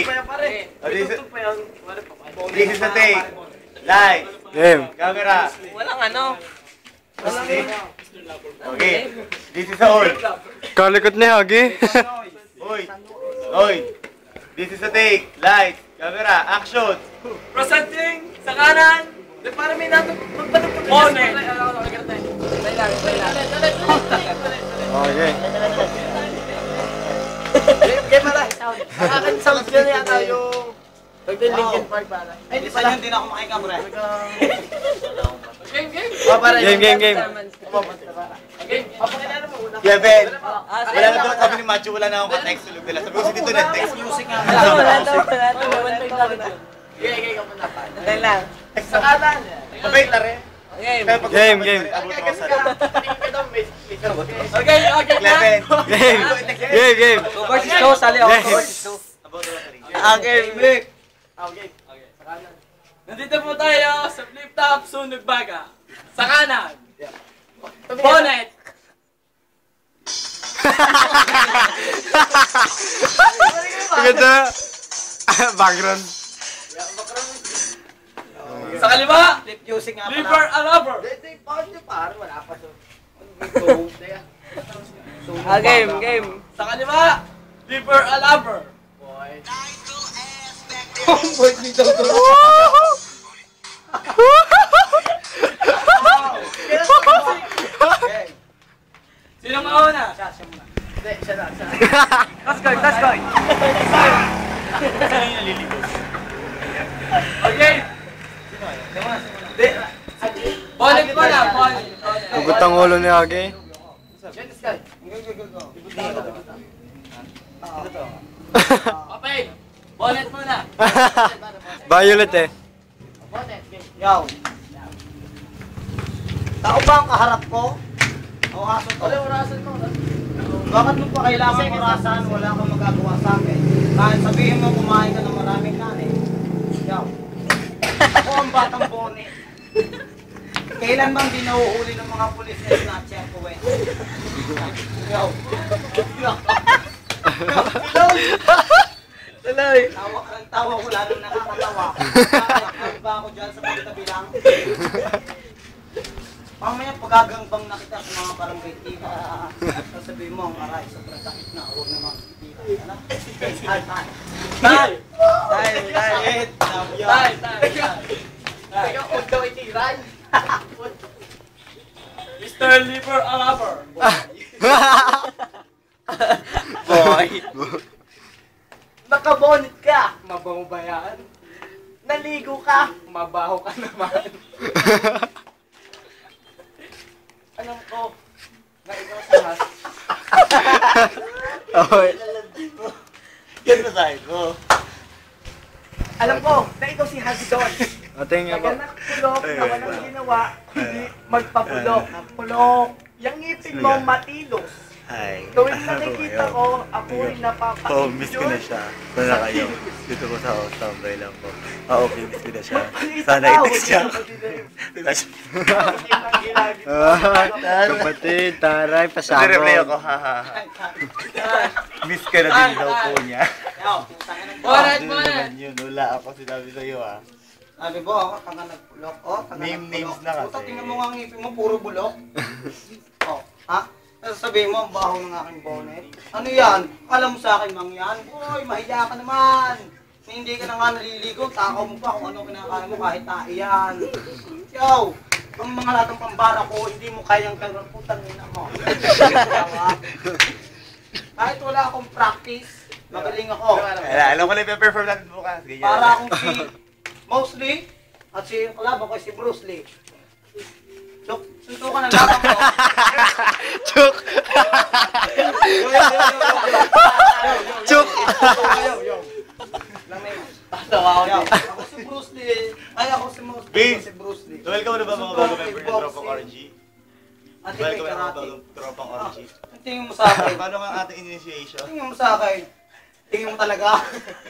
pa yan pare. Tutugtog pa yan. This is the take. Light. Game. Camera. Walang ano. Okay. This is all. Kalikot ni Hagi. Oy. This is the take. Light. Camera. Action. Presenting sa kanan. Di para may natin magpanagpag. Bonet. Okay. Game pala. Akin sound yun yata yung Linkin Park pala. Ay, di pala. Hindi na ako makikabra. Game. Game. Kevin. Wala na daw kami ni Macho. Wala na akong ka-text. Sulog nila. Sabi ko si Tito na-text. Music nga. Dahil lang. Sa kanan. Sabay na rin. Game. Okay. Game. Versus 2, sali ako. Versus 2. Game. Sa kanan. Nandito po tayo sa flip top sunog baga. Sa kanan. Bonnet. Ganda. Background. Sa kaliwa. Flip music nga pala. Liver a lover. Game. Sa kaliwa. Liver a lover. Homeboy ni Toto. Sino mauna? Siya muna. Hindi, siya na. Toss coin. Saan yung naliligo? Okay. Bonnet mo na, bonnet. Tugot ang ulo ni Hagi. Okay. Bonnet mo na. Violet eh. Yo. Tao ba ang kaharap ko? O aso ko? Bakit mo pa kailangan orasan? Wala kang magagawa sa akin. Kahit sabihin mo kumain ka ng maraming kanin. Yo. Ako ang batang bonnet. Kailan bang di nahuhuli ng mga pulis na snatcher ko eh? Yo. Tawa ka ng tawa ko, lalong nakakatawa. Nakakatawa ba ako dyan sa pagtabi lang? Mamaya pagagangbang na kita sa mga barangay tita. Sasabihin mo, ang aray, sobrang sakit na. Huwag na makikita. Ikaw, huwag daw itiray. Mr. Liver a lover. Boy! Nakabonet ka. Mabaho ba yan? Naligo ka. Mabaho ka naman. Alam ko na ikaw sa has. Okay. Ganda sa'yo ko. Alam ko na ikaw si Hasdon. Ating nga ba? Naganak pulok na walang ginawa, hindi magpapulok. Pulok. Yung ngipin mo matilos. Hi. Tuwing nakikita ko, ako'y napapakit. Oh, miss ko na siya. Sana kayo. Dito ko sa house, tambay lang po. Okay, miss ko na siya. Sana i-text siya. Kapatid, taray, pasabog. Nare-replay ako, haha. Miss ka na din daw po niya. Bonnet, Ano bonnet. naman yun? Wala ako sinabi sa'yo ah. Sabi mo, ako tanga nagpulok. Oh, tanga Names na kasi. Puta, tingnan mo nga ang ngipin mo, puro bulok. Oh, ha? Sabihin mo, ang baho ng aking bonnet. Ano yan? Alam mo sa akin mang yan? Boy, mahiya ka naman. Hindi ka na nga naliligo, takaw mo pa kung ano kinakain mo kahit tae yan. Yo, ang mga latang pambara ko, hindi mo kayang kagaputang nina mo. Kahit wala akong practice, magaling ako. Alam ko na i-perform natin bukas. Ganyan. Para akong si Mosley at si kalaban ko si Bruce Lee. So, suntukan ang laban ko. Chuk! Chuk! Ako si Bruce Lee. Ay, ako si Mosley. Vince! Si Bruce Lee. Welcome na ba mga bagong member ng Tropang RG? At may Welcome na mga karate. bagong Tropang RG. Tingin mo sa akin. Paano nga ang ating initiation? Tingin mo sa akin. Tingin mo talaga.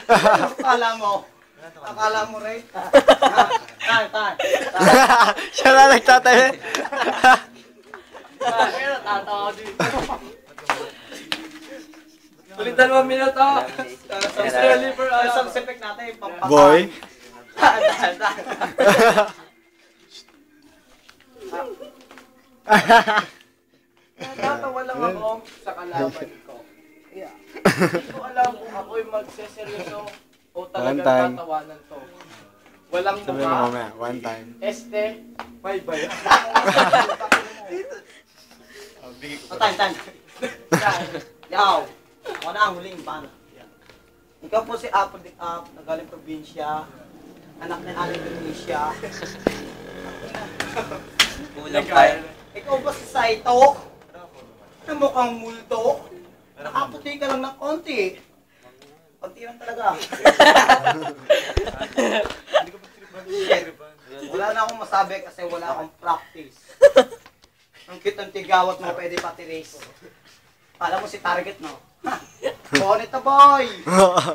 Akala mo. Akala mo, Ray. Tay. Siya na nagtatayo. Kaya natatawa dito. Ulitan mo minuto. Sa liver, Sound effect natin, pampatay. Boy. Natatawa lang ako sa kalaban ko. Hindi ko alam kung ako'y magseseryoso o One talagang time. tatawanan to. Walang Sabi mo mukha. mamaya, one time. May bayan. Time. Yaw. Ako na ang huling bana. Ikaw po si Apple Dick Up, nagaling probinsya. Anak ni Aling Indonesia. Kulang tayo. Ikaw ba si Saito? Na mukhang multo? Nakaputi ka lang ng konti. Konti lang talaga. Wala na akong masabi kasi wala akong practice. Ang cute ng tigawat mo, pwede pati race. Kala mo si Target, no? Bonnet na boy!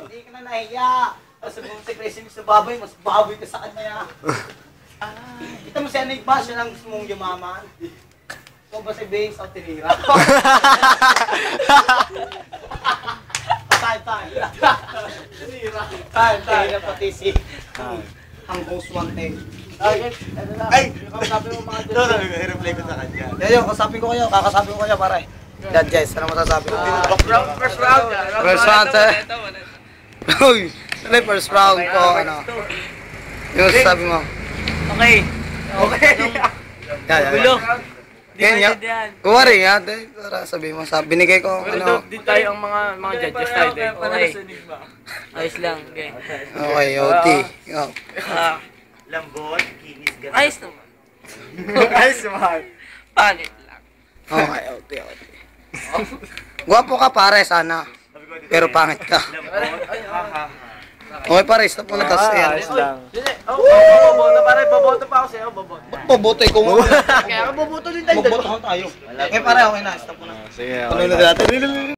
Hindi ka na nahiya. Tapos sabi mo si Crazy Mix na baboy, mas baboy ka sa kanya. Kita mo si Anig ba? Siya lang gusto mong yumaman. Ikaw ba si Bangs o Tinira? Time. Tinira pati si ang host one thing. Ay! Sabi mo mga Ito, i-reply ko sa kanya. Yayo, kakasapin ko kayo pare. Dad guys, ano masasabi ko? First round. First round, Uy, ano yung first round ko, ano? Yung sabi mo? Okay. Gulo. Ganyan. Kuwari, ate. Para sabi mo, binigay ko, ano? Di tayo ang mga judges tayo. Okay. Ayos lang. Okay. Okay, OT. Oh. Lambot, kinis, ganun. Ayos naman. Ayos naman. Palit lang. Okay, OT. Gwapo ka pare, sana. Pero pangit ka. Okay pare, stop muna. Tas, Ayos ayan. lang. Boboto pare. Boboto pa ako sa'yo. Boboto. Boboto ko mo. Kaya boboto din tayo. Magboto tayo. Okay pare, okay na. Stop muna. Sige, Ano okay na lang. natin?